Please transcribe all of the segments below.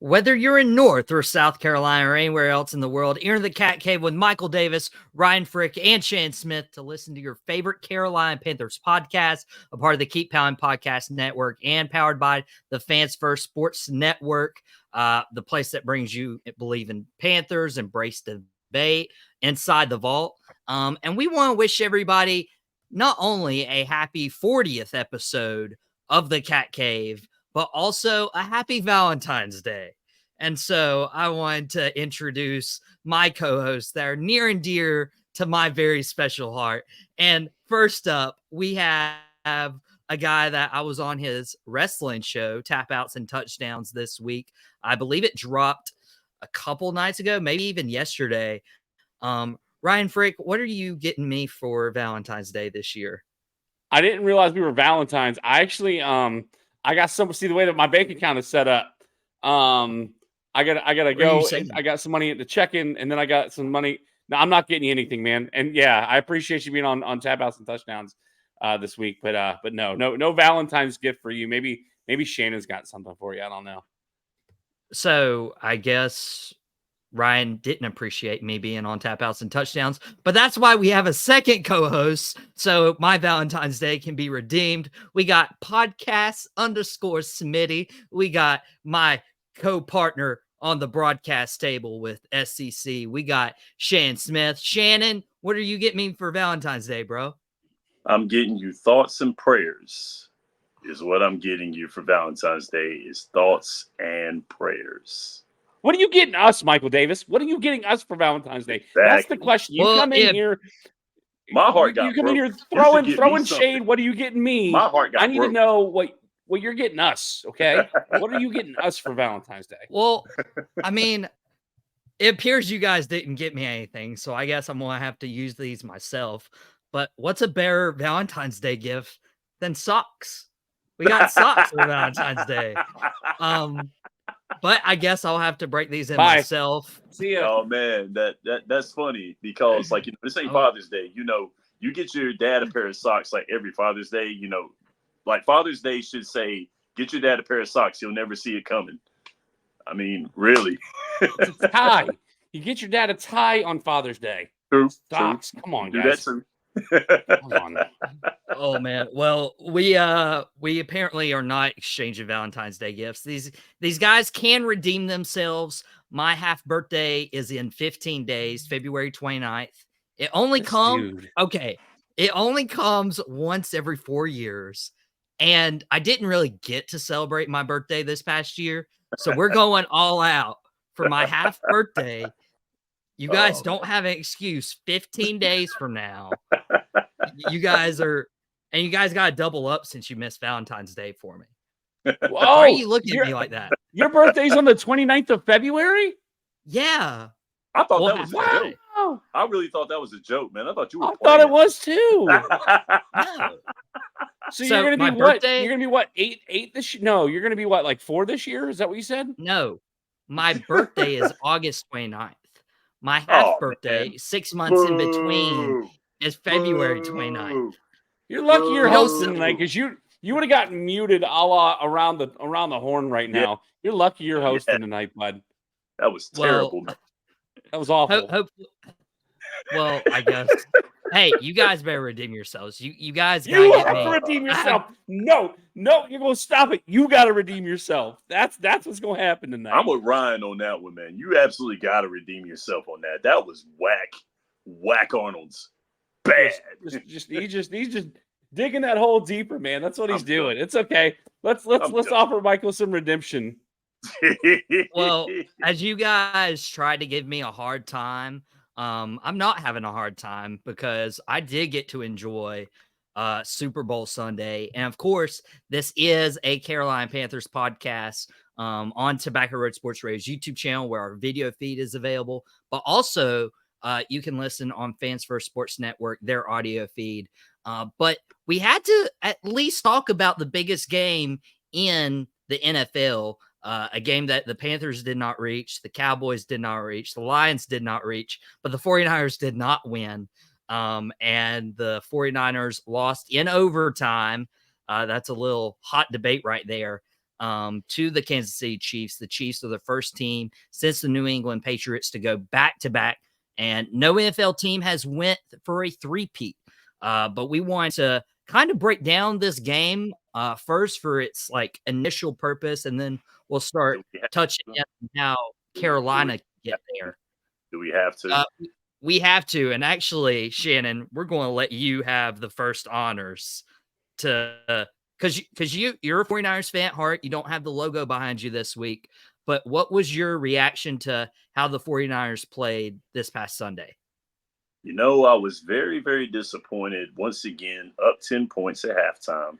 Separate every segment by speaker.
Speaker 1: Whether you're in North or South Carolina or anywhere else in the world, enter the Cat Cave with Michael Davis, Ryan Frick, and Shan Smith to listen to your favorite Carolina Panthers podcast, a part of the Keep Pounding Podcast Network and powered by the Fans First Sports Network, the place that brings you believe in Panthers, embrace debate inside the vault. And we want to wish everybody not only a happy 40th episode of the Cat Cave, but also a happy Valentine's Day. And so I wanted to introduce my co-hosts that are near and dear to my very special heart. And first up, we have a guy that I was on his wrestling show, Tap Outs and Touchdowns, this week. I believe it dropped a couple nights ago, maybe even yesterday. Ryan Frick, what are you getting me for Valentine's Day this year?
Speaker 2: I didn't realize we were Valentine's. I actually, I got see the way that my bank account is set up. I gotta go. I got some money at the check-in, and then I got some money. No, I'm not getting you anything, man. And yeah, I appreciate you being on Tap Outs and Touchdowns this week, but no Valentine's gift for you. Maybe Shannon's got something for you. I don't know.
Speaker 1: So I guess Ryan didn't appreciate me being on Tap Outs and Touchdowns, but that's why we have a second co-host, so my Valentine's Day can be redeemed. We got podcast_Smitty. We got my co-partner on the broadcast table with SCC. We got Shan Smith. Shannon, what are you getting me for Valentine's Day, bro?
Speaker 3: I'm getting you thoughts and prayers is what I'm getting you for Valentine's Day is thoughts and prayers.
Speaker 2: What are you getting us, Michael Davis? What are you getting us for Valentine's Day? Exactly. That's the question. You come in here.
Speaker 3: My heart got
Speaker 2: You come in here throwing shade. What are you getting me?
Speaker 3: My heart got
Speaker 2: I need to know what you're getting us, okay? What are you getting us for Valentine's Day?
Speaker 1: Well, I mean, it appears you guys didn't get me anything, so I guess I'm going to have to use these myself. But what's a better Valentine's Day gift than socks? We got socks for Valentine's Day. But I guess I'll have to break these in myself.
Speaker 2: See ya.
Speaker 3: Oh man, that's funny because this ain't Father's Day. You get your dad a pair of socks like every Father's Day. Like Father's Day should say, get your dad a pair of socks. He'll never see it coming. I mean, really.
Speaker 2: It's a tie. You get your dad a tie on Father's Day.
Speaker 3: True.
Speaker 2: Socks.
Speaker 3: True.
Speaker 2: Come on,
Speaker 3: do
Speaker 2: guys.
Speaker 3: That too.
Speaker 2: Come on.
Speaker 1: Oh man. Well, we apparently are not exchanging Valentine's Day gifts. These guys can redeem themselves. My half birthday is in 15 days, February 29th. It only comes once every 4 years. And I didn't really get to celebrate my birthday this past year. So we're going all out for my half birthday. You guys don't have an excuse. 15 days from now, you guys got to double up since you missed Valentine's Day for me. Why are you looking at me like that?
Speaker 2: Your birthday's on the 29th of February?
Speaker 1: Yeah.
Speaker 3: I thought that was a joke. I really thought that was a joke, man. I thought you were playing.
Speaker 2: Thought it was too.
Speaker 1: No.
Speaker 2: So you're gonna be what? You're gonna be what? 8 this year? No, you're gonna be what? Like 4 this year? Is that what you said?
Speaker 1: No, my birthday is August 29th. My half birthday,
Speaker 3: man.
Speaker 1: 6 months in between, is February 29th.
Speaker 2: You're lucky you're hosting tonight because you would have gotten muted a la around the horn right now. Yeah. You're lucky you're hosting tonight, bud.
Speaker 3: That was terrible.
Speaker 2: That was awful.
Speaker 1: Well, I guess. Hey, you guys better redeem yourselves. You guys
Speaker 2: gotta have to redeem yourself. No, you're gonna stop it. You gotta redeem yourself. That's what's gonna happen tonight.
Speaker 3: I'm with Ryan on that one, man. You absolutely gotta redeem yourself on that. That was whack Arnold's bad.
Speaker 2: He's just digging that hole deeper, man. That's what he's doing. It's okay. Let's offer Michael some redemption.
Speaker 1: Well, as you guys tried to give me a hard time, I'm not having a hard time because I did get to enjoy Super Bowl Sunday. And of course, this is a Carolina Panthers podcast on Tobacco Road Sports Radio's YouTube channel where our video feed is available. But also, you can listen on Fans First Sports Network, their audio feed. But we had to at least talk about the biggest game in the NFL. A game that the Panthers did not reach, the Cowboys did not reach, the Lions did not reach, but the 49ers did not win. And the 49ers lost in overtime. That's a little hot debate right there. to the Kansas City Chiefs. The Chiefs are the first team since the New England Patriots to go back-to-back, and no NFL team has went for a three-peat. But we want to kind of break down this game first for its like initial purpose, and then we'll start touching on how Carolina get there.
Speaker 3: Do we have to?
Speaker 1: We have to. And actually, Shannon, we're going to let you have the first honors to because you're a 49ers fan at heart. You don't have the logo behind you this week. But what was your reaction to how the 49ers played this past Sunday?
Speaker 3: You know, I was very, very disappointed. Once again, up 10 points at halftime,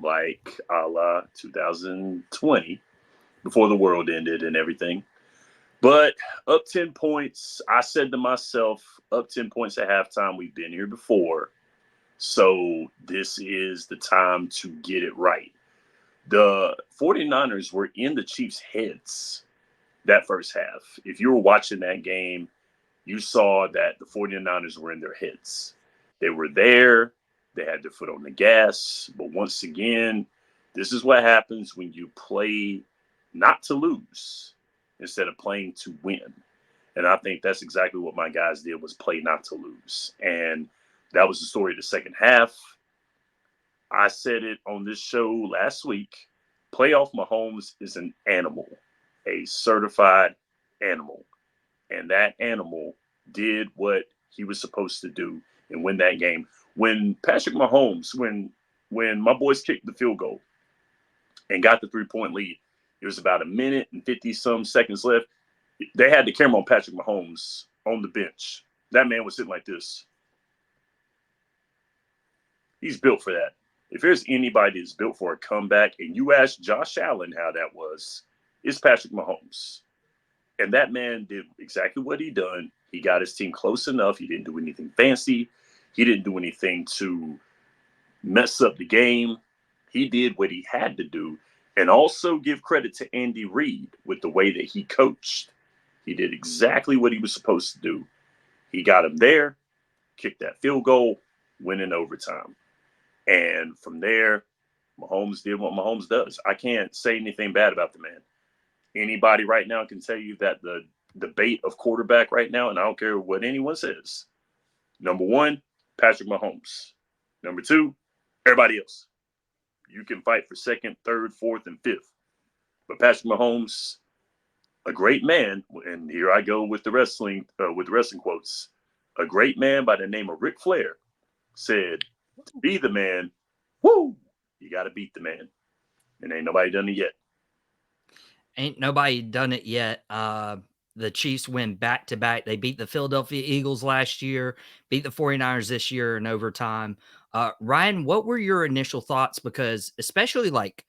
Speaker 3: like a la 2020, before the world ended and everything. But up 10 points, I said to myself, up 10 points at halftime, we've been here before. So this is the time to get it right. The 49ers were in the Chiefs' heads that first half. If you were watching that game, you saw that the 49ers were in their heads. They were there. They had their foot on the gas. But once again, this is what happens when you play not to lose instead of playing to win. And I think that's exactly what my guys did, was play not to lose. And that was the story of the second half. I said it on this show last week. Playoff Mahomes is an animal, a certified animal. And that animal did what he was supposed to do and win that game. When Patrick Mahomes, when my boys kicked the field goal and got the 3-point lead, it was about a minute and 50-some seconds left. They had the camera on Patrick Mahomes on the bench. That man was sitting like this. He's built for that. If there's anybody that's built for a comeback, and you ask Josh Allen how that was, it's Patrick Mahomes. And that man did exactly what he done. He got his team close enough. He didn't do anything fancy. He didn't do anything to mess up the game. He did what he had to do. And also give credit to Andy Reid with the way that he coached. He did exactly what he was supposed to do. He got him there, kicked that field goal, went in overtime. And from there, Mahomes did what Mahomes does. I can't say anything bad about the man. Anybody right now can tell you that the debate of quarterback right now, and I don't care what anyone says, number one, Patrick Mahomes. Number two, everybody else. You can fight for second, third, fourth, and fifth. But Patrick Mahomes, a great man, and here I go with the wrestling quotes. A great man by the name of Ric Flair said, to be the man, woo, you got to beat the man. And ain't nobody done it yet.
Speaker 1: Ain't nobody done it yet. The Chiefs win back-to-back. They beat the Philadelphia Eagles last year, beat the 49ers this year in overtime. Ryan, what were your initial thoughts? Because especially like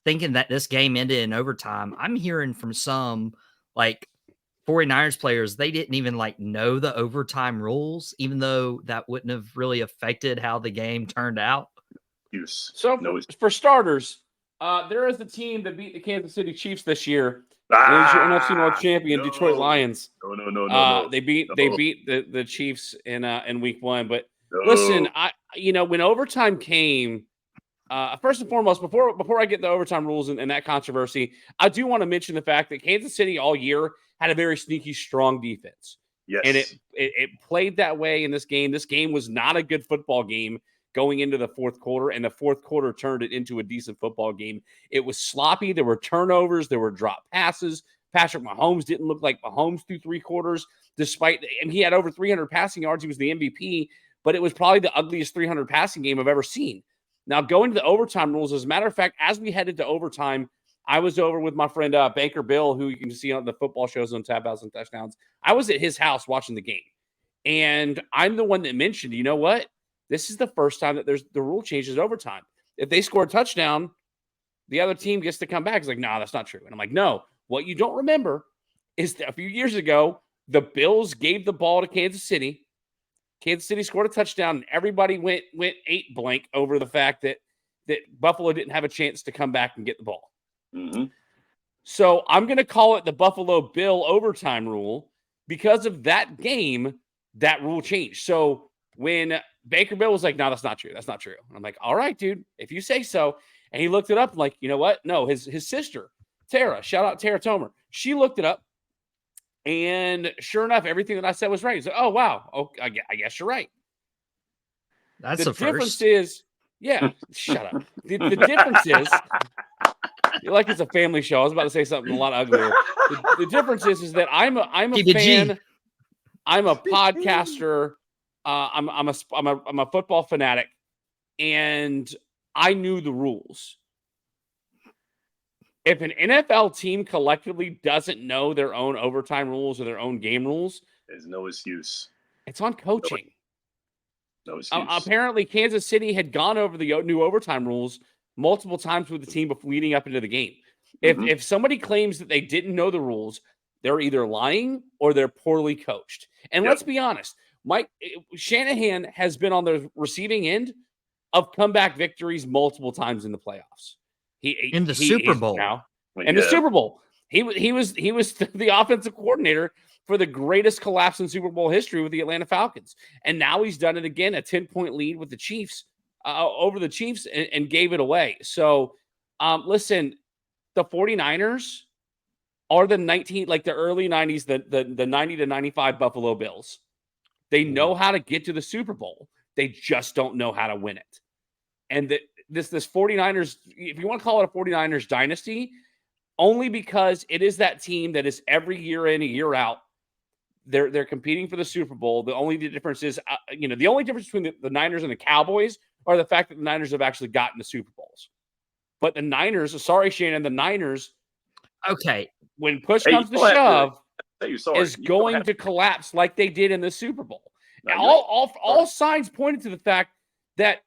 Speaker 1: thinking that this game ended in overtime, I'm hearing from some like 49ers players, they didn't even like know the overtime rules, even though that wouldn't have really affected how the game turned out.
Speaker 2: So for starters, there is a team that beat the Kansas City Chiefs this year. It is your NFC North champion, Detroit Lions.
Speaker 3: No.
Speaker 2: They beat the Chiefs in week one. But listen, when overtime came, first and foremost, before I get the overtime rules and that controversy, I do want to mention the fact that Kansas City all year had a very sneaky, strong defense.
Speaker 3: Yes.
Speaker 2: And it played that way in this game. This game was not a good football game going into the fourth quarter, and the fourth quarter turned it into a decent football game. It was sloppy. There were turnovers. There were drop passes. Patrick Mahomes didn't look like Mahomes through three quarters, and he had over 300 passing yards. He was the MVP, but it was probably the ugliest 300 passing game I've ever seen. Now, going to the overtime rules, as a matter of fact, as we headed to overtime, I was over with my friend Banker Bill, who you can see on the football shows on Tap Outs and Touchdowns. I was at his house watching the game, and I'm the one that mentioned, you know what? This is the first time that there's the rule changes overtime. If they score a touchdown, the other team gets to come back. It's like, no, that's not true. And I'm like, no. What you don't remember is that a few years ago, the Bills gave the ball to Kansas City. Kansas City scored a touchdown, and everybody went 8-blank over the fact that Buffalo didn't have a chance to come back and get the ball.
Speaker 3: Mm-hmm.
Speaker 2: So I'm going to call it the Buffalo Bill overtime rule. Because of that game, that rule changed. So when Baker Bill was like, no, that's not true. That's not true. And I'm like, all right, dude, if you say so. And he looked it up like, you know what? No, his sister, Tara, shout out Tara Tomer. She looked it up. And sure enough, everything that I said was right. He's like, oh, wow. Oh, I guess you're right.
Speaker 1: That's
Speaker 2: the
Speaker 1: the
Speaker 2: difference
Speaker 1: first.
Speaker 2: is, yeah, shut up. The difference is, like it's a family show. I was about to say something a lot uglier. The difference is that I'm a fan. I'm a podcaster. I'm a football fanatic, and I knew the rules. If an NFL team collectively doesn't know their own overtime rules or their own game rules,
Speaker 3: there's no excuse.
Speaker 2: It's on coaching.
Speaker 3: No excuse.
Speaker 2: Apparently, Kansas City had gone over the new overtime rules multiple times with the team before leading up into the game. If somebody claims that they didn't know the rules, they're either lying or they're poorly coached. And let's be honest, Mike Shanahan has been on the receiving end of comeback victories multiple times in the playoffs.
Speaker 1: In the Super Bowl.
Speaker 2: The Super Bowl. He was the offensive coordinator for the greatest collapse in Super Bowl history with the Atlanta Falcons. And now he's done it again, a 10-point lead with the Chiefs over the Chiefs and gave it away. So listen, the 49ers are the early 90s, the 90 to 95 Buffalo Bills. They know how to get to the Super Bowl. They just don't know how to win it. And this 49ers, if you want to call it a 49ers dynasty, only because it is that team that is every year in, a year out, they're competing for the Super Bowl. The only difference is, the only difference between the Niners and the Cowboys are the fact that the Niners have actually gotten the Super Bowls. But the Niners, sorry, Shannon, the Niners,
Speaker 1: okay,
Speaker 2: when push comes to shove, is going to collapse like they did in the Super Bowl. All signs pointed to the fact that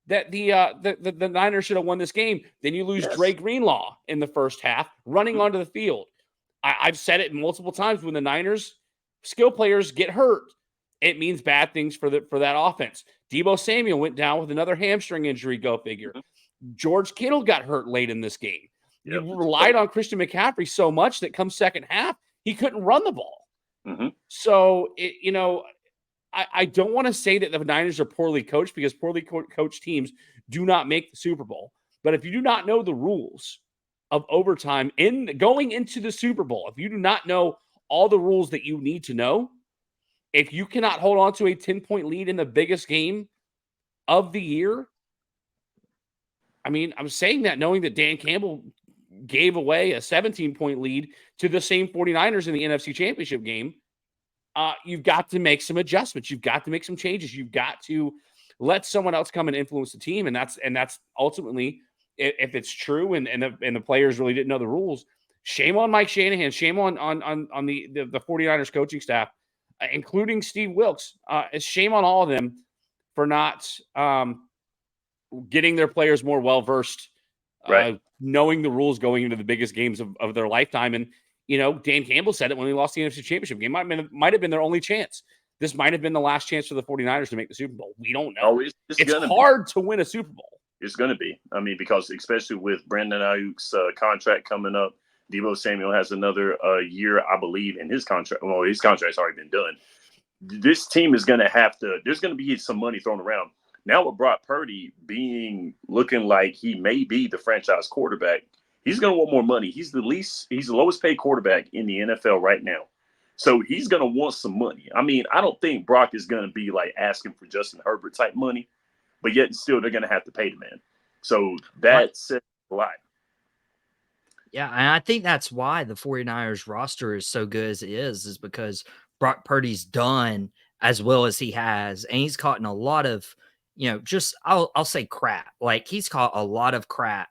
Speaker 2: the Niners should have won this game. Then you lose Dre Greenlaw in the first half, running onto the field. I've said it multiple times. When the Niners skill players get hurt, it means bad things for that offense. Deebo Samuel went down with another hamstring injury. Go figure. George Kittle got hurt late in this game. You relied on Christian McCaffrey so much that come second half, he couldn't run the ball. So I don't want to say that the Niners are poorly coached, because poorly coached teams do not make the Super Bowl. But if you do not know the rules of overtime going into the Super Bowl, if you do not know all the rules that you need to know, if you cannot hold on to a 10-point lead in the biggest game of the year, I mean, I'm saying that knowing that Dan Campbell gave away a 17-point lead to the same 49ers in the NFC Championship game. You've got to make some adjustments. You've got to make some changes. You've got to let someone else come and influence the team. And that's ultimately, if it's true and the players really didn't know the rules, shame on Mike Shanahan, shame on the 49ers coaching staff, including Steve Wilkes. Shame on all of them for not getting their players more well-versed, knowing the rules going into the biggest games of their lifetime. And, Dan Campbell said it when he lost the NFC Championship game. Might have been their only chance. This might have been the last chance for the 49ers to make the Super Bowl. We don't know. It's hard to win a Super Bowl.
Speaker 3: It's going to be. I mean, because especially with Brandon Ayuk's contract coming up, Deebo Samuel has another year, I believe, in his contract. Well, his contract's already been done. This team is going to have to – there's going to be some money thrown around. Now with Brock Purdy looking like he may be the franchise quarterback, he's going to want more money. He's the lowest paid quarterback in the NFL right now. So he's going to want some money. I mean, I don't think Brock is going to be like asking for Justin Herbert type money, but yet still they're going to have to pay the man. So that's a lot.
Speaker 1: Yeah, and I think that's why the 49ers roster is so good as it is because Brock Purdy's done as well as he has, and he's caught in a lot of, I'll say crap. Like, he's caught a lot of crap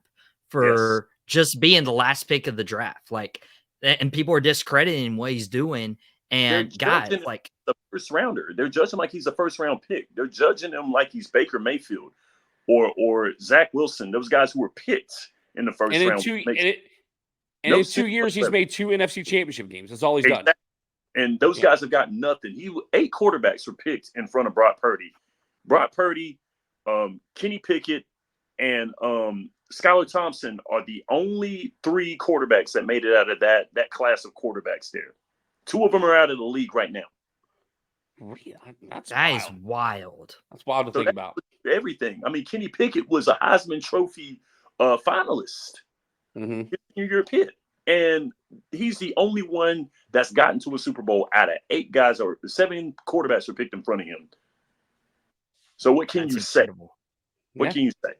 Speaker 1: for just being the last pick of the draft. Like, and people are discrediting what he's doing. And guys, like
Speaker 3: the first rounder, they're judging like he's a first round pick. They're judging him like he's Baker Mayfield or Zach Wilson. Those guys who were picked in the first round.
Speaker 2: In 2 years, he's made 2 NFC Championship games. That's all he's done.
Speaker 3: And those guys have got nothing. 8 quarterbacks were picked in front of Brock Purdy. Brock Purdy, Kenny Pickett, and Skylar Thompson are the only 3 quarterbacks that made it out of that class of quarterbacks there. 2 of them are out of the league right now.
Speaker 1: That is wild.
Speaker 2: That's wild to think about.
Speaker 3: Everything. I mean, Kenny Pickett was a Heisman Trophy finalist.
Speaker 2: Mm-hmm.
Speaker 3: New Year Pitt. And he's the only one that's gotten to a Super Bowl out of 8 guys or 7 quarterbacks were picked in front of him. So what can you say? What can you say?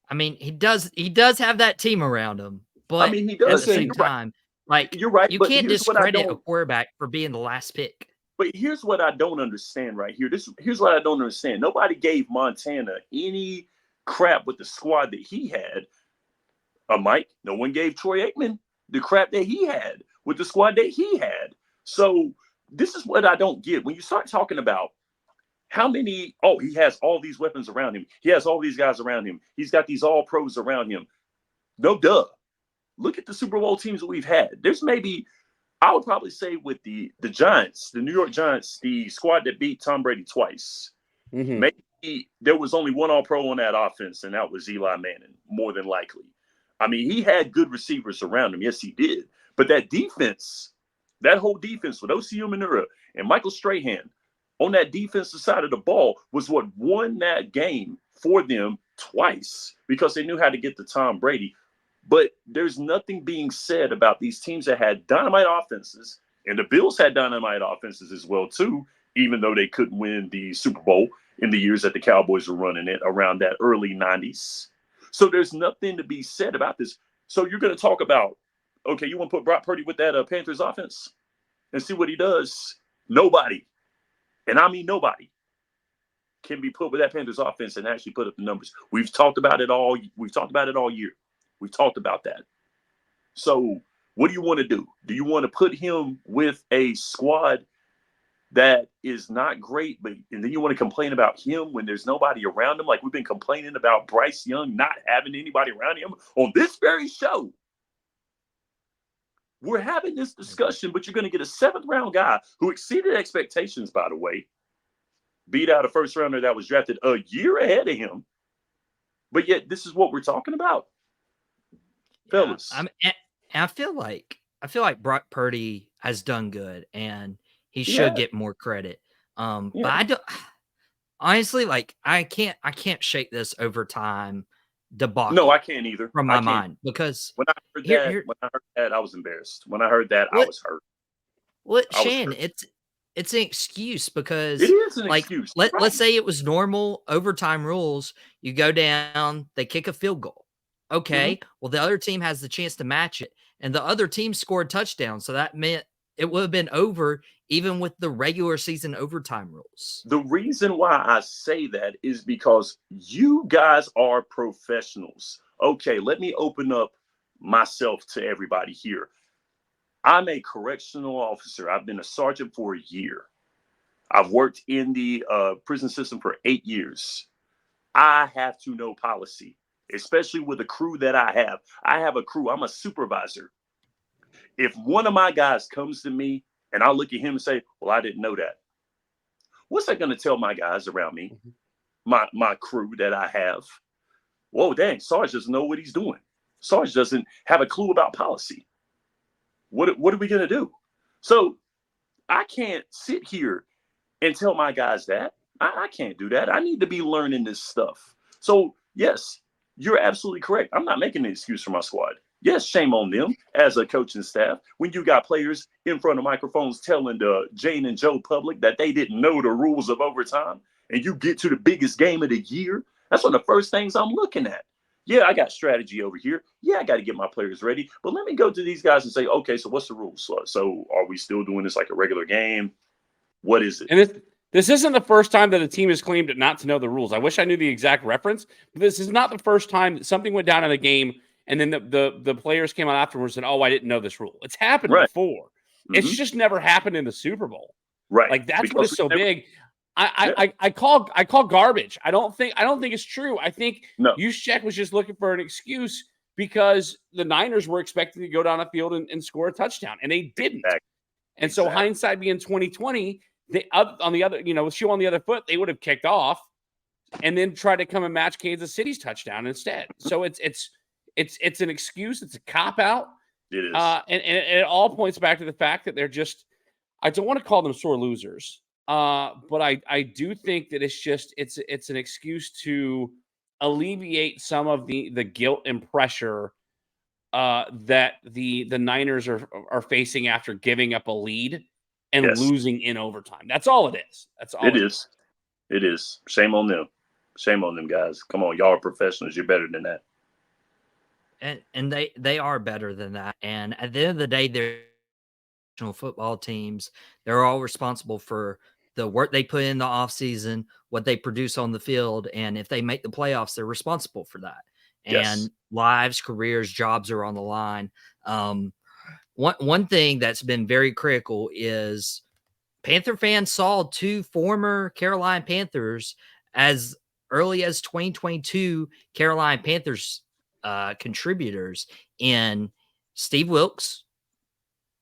Speaker 1: I mean, he does have that team around him, but
Speaker 3: I mean, he does.
Speaker 1: at the same time, like
Speaker 3: you're right.
Speaker 1: You
Speaker 3: But
Speaker 1: can't
Speaker 3: here's what I
Speaker 1: discredit a
Speaker 3: don't.
Speaker 1: quarterback for being the last pick.
Speaker 3: But here's what I don't understand right here. Here's what I don't understand. Nobody gave Montana any crap with the squad that he had. Mike, no one gave Troy Aikman the crap that he had with the squad that he had. So this is what I don't get. When you start talking about how many, he has all these weapons around him. He has all these guys around him. He's got these all pros around him. No duh. Look at the Super Bowl teams that we've had. There's maybe, I would probably say with the Giants, the New York Giants, the squad that beat Tom Brady twice, maybe there was only one all-pro on that offense, and that was Eli Manning, more than likely. I mean, he had good receivers around him. Yes, he did. But that defense, that whole defense with Osi Umenyiora and Michael Strahan on that defensive side of the ball was what won that game for them twice because they knew how to get to Tom Brady. But there's nothing being said about these teams that had dynamite offenses, and the Bills had dynamite offenses as well, too, even though they couldn't win the Super Bowl in the years that the Cowboys were running it around that early 90s. So there's nothing to be said about this. So you're going to talk about, okay, you want to put Brock Purdy with that Panthers offense and see what he does? Nobody, and I mean nobody, can be put with that Panthers offense and actually put up the numbers. We've talked about it all. We've talked about it all year. We've talked about that. So what do you want to do? Do you want to put him with a squad that is not great, and then you want to complain about him when there's nobody around him? Like we've been complaining about Bryce Young not having anybody around him on this very show. We're having this discussion, but you're going to get a 7th-round guy who exceeded expectations, by the way, beat out a first-rounder that was drafted a year ahead of him. But yet this is what we're talking about.
Speaker 1: Yeah,
Speaker 3: Fellas.
Speaker 1: I feel like Brock Purdy has done good, and he should get more credit. But I don't honestly like I can't shake this overtime debacle.
Speaker 3: No, I can't either
Speaker 1: from my mind because
Speaker 3: when I heard that, I was embarrassed. When I heard that, I was hurt.
Speaker 1: Well, Shane, it's an excuse because
Speaker 3: it is an excuse.
Speaker 1: Let's say it was normal overtime rules. You go down, they kick a field goal. Okay, well, the other team has the chance to match it, and the other team scored touchdowns, so that meant it would have been over even with the regular season overtime rules.
Speaker 3: The reason why I say that is because you guys are professionals. Okay, let me open up myself to everybody here. I'm a correctional officer. I've been a sergeant for a year. I've worked in the prison system for 8 years. I have to know policy, especially with the crew that I have. I have a crew. I'm a supervisor. If one of my guys comes to me and I look at him and say, well, I didn't know that, what's that going to tell my guys around me, my crew that I have? Whoa, dang, Sarge doesn't know what he's doing. Sarge doesn't have a clue about policy. What are we going to do? So I can't sit here and tell my guys that. I can't do that. I need to be learning this stuff. So, yes, you're absolutely correct. I'm not making an excuse for my squad. Yes, shame on them as a coaching staff. When you got players in front of microphones telling the Jane and Joe public that they didn't know the rules of overtime, and you get to the biggest game of the year, that's one of the first things I'm looking at. Yeah, I got strategy over here. Yeah, I got to get my players ready. But let me go to these guys and say, okay, so what's the rules? So are we still doing this like a regular game? What is it?
Speaker 2: And this isn't the first time that a team has claimed not to know the rules. I wish I knew the exact reference, but this is not the first time that something went down in a game and then the players came out afterwards and, I didn't know this rule. It's happened before. It's just never happened in the Super Bowl.
Speaker 3: Right.
Speaker 2: Like that's what is so big. I call garbage. I don't think it's true. I think Juszczyk was just looking for an excuse because the Niners were expecting to go down the field and score a touchdown, and they didn't. And so hindsight being 2020, they on the other, shoe on the other foot, they would have kicked off and then tried to come and match Kansas City's touchdown instead. So it's an excuse. It's a cop out.
Speaker 3: It is.
Speaker 2: And it all points back to the fact that they're just, I don't want to call them sore losers. But I do think that it's an excuse to alleviate some of the guilt and pressure that the Niners are facing after giving up a lead and losing in overtime. That's all it is. That's all
Speaker 3: it is. It is. Shame on them. Shame on them, guys. Come on, y'all are professionals. You're better than that.
Speaker 1: And they are better than that. And at the end of the day, they're football teams. They're all responsible for the work they put in the offseason, what they produce on the field. And if they make the playoffs, they're responsible for that. And lives, careers, jobs are on the line. One thing that's been very critical is Panther fans saw 2 former Carolina Panthers as early as 2022 Carolina Panthers contributors in Steve Wilks,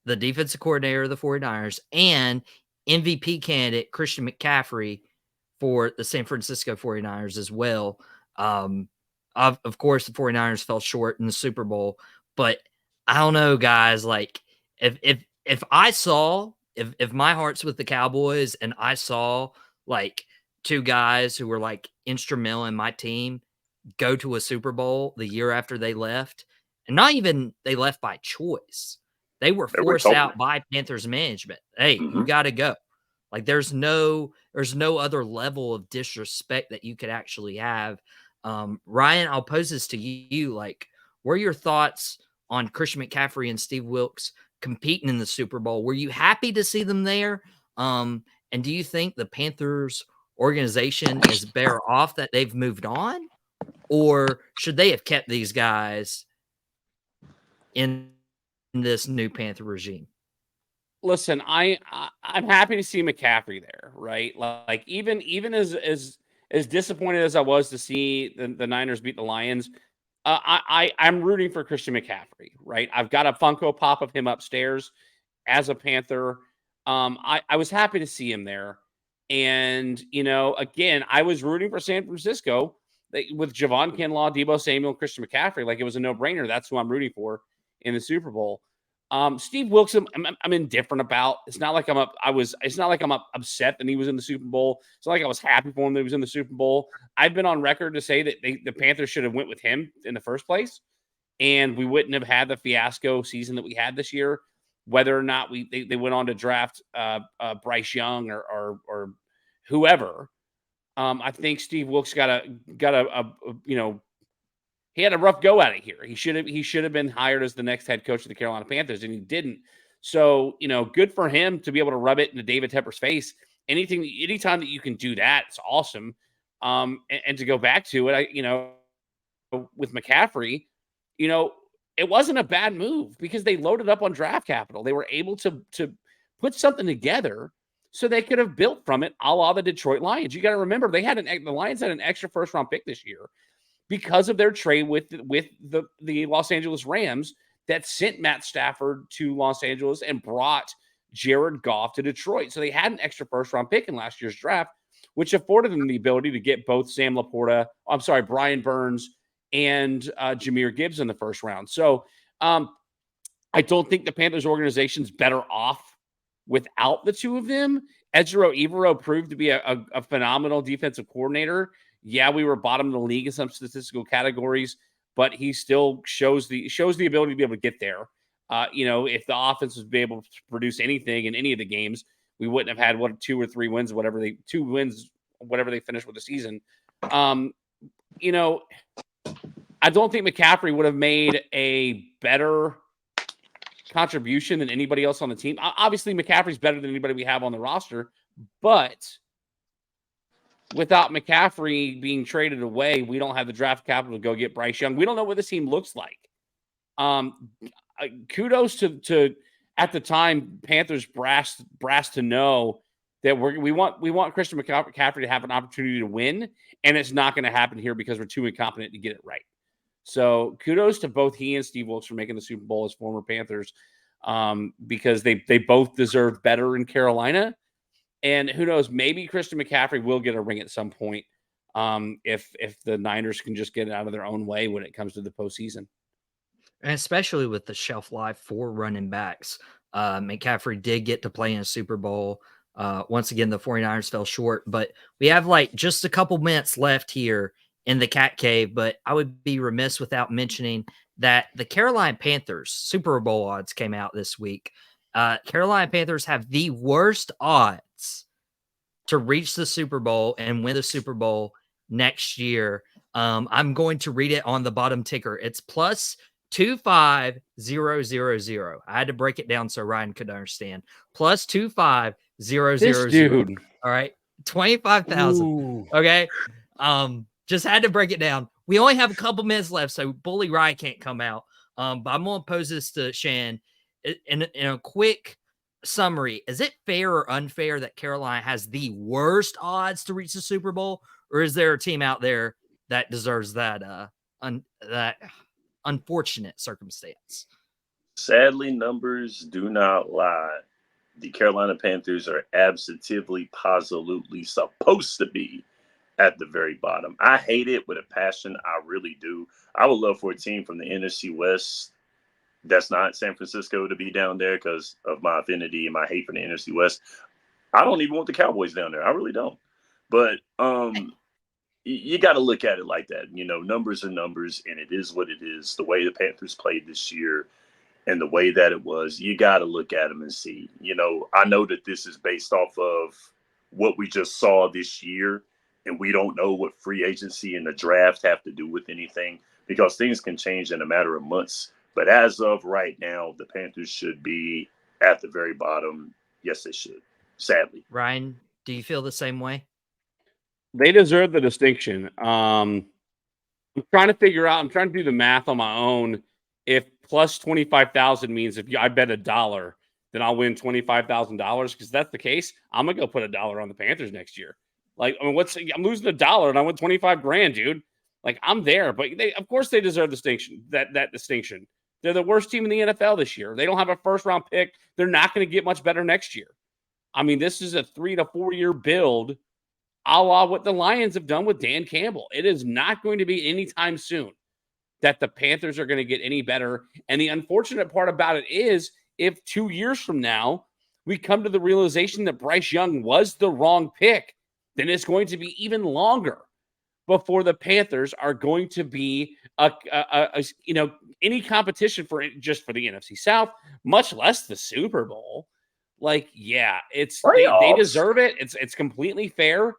Speaker 1: the defensive coordinator of the 49ers, and MVP candidate Christian McCaffrey for the San Francisco 49ers as well. Of course, the 49ers fell short in the Super Bowl, but I don't know, guys. Like, if I saw, if my heart's with the Cowboys and I saw like 2 guys who were like instrumental in my team go to a Super Bowl the year after they left, and not even they left by choice. They were forced out by Panthers management. Hey, you got to go. Like there's no other level of disrespect that you could actually have. Ryan, I'll pose this to you. Like, what are your thoughts on Christian McCaffrey and Steve Wilks competing in the Super Bowl? Were you happy to see them there? And do you think the Panthers organization is better off that they've moved on? Or should they have kept these guys in this new Panther regime?
Speaker 2: Listen, I'm happy to see McCaffrey there, right? Like even as disappointed as I was to see the Niners beat the Lions, I'm rooting for Christian McCaffrey, right? I've got a Funko Pop of him upstairs as a Panther. I was happy to see him there. And, again, I was rooting for San Francisco with Javon Kinlaw, Deebo Samuel, Christian McCaffrey. Like, it was a no-brainer. That's who I'm rooting for in the Super Bowl. Steve Wilks, I'm indifferent about. It's not like I'm upset that he was in the Super Bowl. It's not like I was happy for him that he was in the Super Bowl. I've been on record to say that the Panthers should have went with him in the first place, and we wouldn't have had the fiasco season that we had this year. Whether or not they went on to draft Bryce Young or whoever, I think Steve Wilks got a he had a rough go at it here. He should have been hired as the next head coach of the Carolina Panthers, and he didn't. So, good for him to be able to rub it into David Tepper's face. Anytime that you can do that, it's awesome. And to go back to it, with McCaffrey, it wasn't a bad move because they loaded up on draft capital. They were able to put something together so they could have built from it, a la the Detroit Lions. You got to remember the Lions had an extra first round pick this year because of their trade with the Los Angeles Rams that sent Matt Stafford to Los Angeles and brought Jared Goff to Detroit. So they had an extra first-round pick in last year's draft, which afforded them the ability to get both Brian Burns and Jahmyr Gibbs in the first round. So I don't think the Panthers organization's better off without the two of them. Ejiro Evero proved to be a phenomenal defensive coordinator. Yeah, we were bottom of the league in some statistical categories, but he still shows the ability to be able to get there. If the offense was able to produce anything in any of the games, we wouldn't have had 2 or 3 wins, whatever they finished with the season. I don't think McCaffrey would have made a better contribution than anybody else on the team. Obviously, McCaffrey's better than anybody we have on the roster, but without McCaffrey being traded away, we don't have the draft capital to go get Bryce Young. We don't know what this team looks like. Kudos to at the time Panthers brass to know that we want Christian McCaffrey to have an opportunity to win, and it's not going to happen here because we're too incompetent to get it right. So kudos to both he and Steve Wilks for making the Super Bowl as former Panthers, because they both deserved better in Carolina. And who knows, maybe Christian McCaffrey will get a ring at some point if the Niners can just get out of their own way when it comes to the postseason.
Speaker 1: And especially with the shelf life for running backs. McCaffrey did get to play in a Super Bowl. Once again, the 49ers fell short, but we have just a couple minutes left here in the Cat Cave, but I would be remiss without mentioning that the Carolina Panthers Super Bowl odds came out this week. Carolina Panthers have the worst odds to reach the Super Bowl and win the Super Bowl next year. I'm going to read it on the bottom ticker. It's plus 25000. I had to break it down so Ryan could understand. Plus 25000.
Speaker 2: This dude.
Speaker 1: All right. 25,000. Okay. Just had to break it down. We only have a couple minutes left, so Bully Ryan can't come out. But I'm going to pose this to Shan in a quick summary. Is it fair or unfair that Carolina has the worst odds to reach the Super Bowl, or is there a team out there that deserves that that unfortunate circumstance?
Speaker 3: Sadly, numbers do not lie. The Carolina Panthers are absolutely supposed to be at the very bottom. I hate it with a passion. I really do. I would love for a team from the NFC West that's not San Francisco to be down there because of my affinity and my hate for the NFC West. I don't even want the Cowboys down there. I really don't. But you got to look at it like that. Numbers are numbers, and it is what it is. The way the Panthers played this year and the way that it was, you got to look at them and see. I know that this is based off of what we just saw this year, and we don't know what free agency and the draft have to do with anything because things can change in a matter of months. But as of right now, the Panthers should be at the very bottom. Yes, they should, sadly.
Speaker 1: Ryan, do you feel the same way?
Speaker 2: They deserve the distinction. I'm trying to do the math on my own. If plus 25,000 means if I bet $1, then I'll win $25,000. Because that's the case, I'm gonna go put $1 on the Panthers next year. I'm losing $1 and I win 25 grand, dude. I'm there, but of course they deserve distinction. That distinction. They're the worst team in the NFL this year. They don't have a first-round pick. They're not going to get much better next year. I mean, this is a 3 to 4 year build, a la what the Lions have done with Dan Campbell. It is not going to be anytime soon that the Panthers are going to get any better. And the unfortunate part about it is, if 2 years from now we come to the realization that Bryce Young was the wrong pick, then it's going to be even longer before the Panthers are going to be any competition for the NFC South, much less the Super Bowl. It's they deserve it. It's completely fair.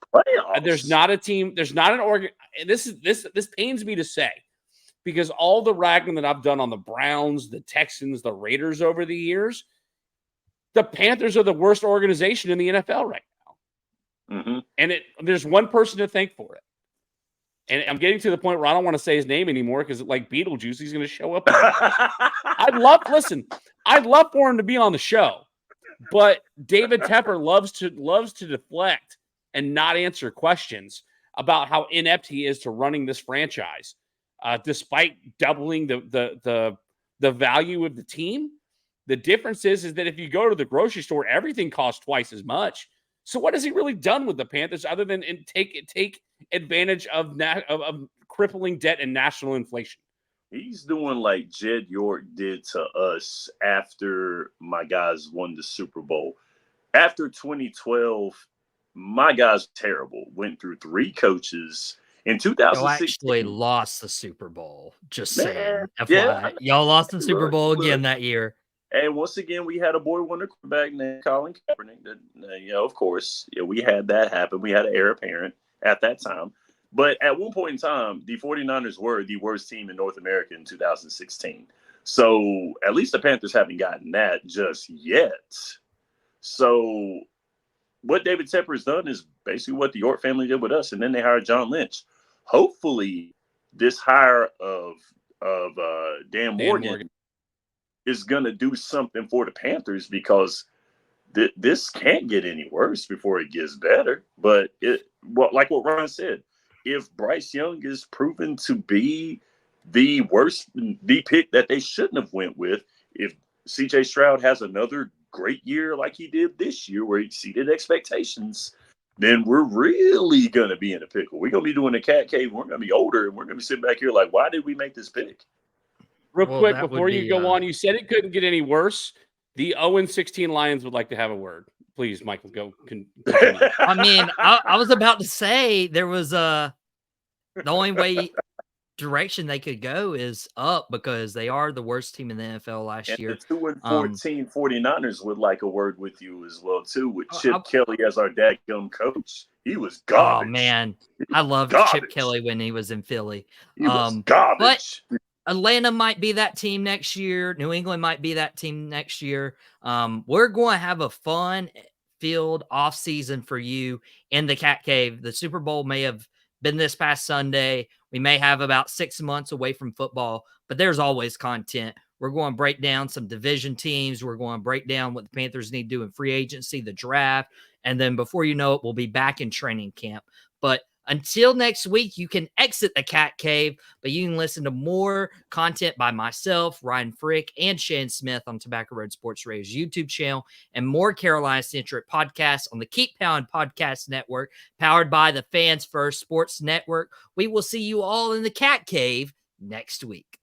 Speaker 2: There's not a team. There's not an organ. This pains me to say, because all the ragging that I've done on the Browns, the Texans, the Raiders over the years, the Panthers are the worst organization in the NFL right now.
Speaker 3: Mm-hmm.
Speaker 2: And there's one person to thank for it. And I'm getting to the point where I don't want to say his name anymore because, like Beetlejuice, he's going to show up. I'd love for him to be on the show, but David Tepper loves to deflect and not answer questions about how inept he is to running this franchise, despite doubling the value of the team. The difference is that if you go to the grocery store, everything costs twice as much. So what has he really done with the Panthers other than take advantage of crippling debt and national inflation?
Speaker 3: He's doing like Jed York did to us after my guys won the Super Bowl. After 2012, my guys terrible. Went through 3 coaches. In 2016,
Speaker 1: y'all actually lost the Super Bowl. Just saying. FYI.
Speaker 3: Yeah,
Speaker 1: y'all lost the Super Bowl again that year.
Speaker 3: And once again, we had a boy wonder quarterback named Colin Kaepernick. Of course, we had that happen. We had an heir apparent at that time. But at one point in time, the 49ers were the worst team in North America in 2016. So at least the Panthers haven't gotten that just yet. So what David Tepper has done is basically what the York family did with us. And then they hired John Lynch. Hopefully, this hire of Dan Morgan is going to do something for the Panthers, because this can't get any worse before it gets better. But like what Ron said, if Bryce Young is proven to be the pick that they shouldn't have went with, if CJ Stroud has another great year like he did this year where he exceeded expectations, then we're really going to be in a pickle. We're going to be doing the cat cave. We're going to be older, and we're going to be sitting back here like, why did we make this pick?
Speaker 2: Real quick, before you go on, you said it couldn't get any worse. The 0-16 Lions would like to have a word. Please, Michael, go.
Speaker 1: I mean, I was about to say there was the only way direction they could go is up because they are the worst team in the NFL last year.
Speaker 3: The 2-14 49ers would like a word with you as well, too, with Chip Kelly as our dadgum coach. He was garbage.
Speaker 1: Oh, man. I loved Chip Kelly when he was in Philly.
Speaker 3: He was garbage.
Speaker 1: But Atlanta might be that team next year. New England might be that team next year. We're going to have a fun-filled offseason for you in the Cat Cave. The Super Bowl may have been this past Sunday. We may have about 6 months away from football, but there's always content. We're going to break down some division teams. We're going to break down what the Panthers need to do in free agency, the draft. And then before you know it, we'll be back in training camp. But until next week, you can exit the Cat Cave, but you can listen to more content by myself, Ryan Frick, and Shane Smith on Tobacco Road Sports Radio's YouTube channel, and more Carolina-centric podcasts on the Keep Pound Podcast Network, powered by the Fans First Sports Network. We will see you all in the Cat Cave next week.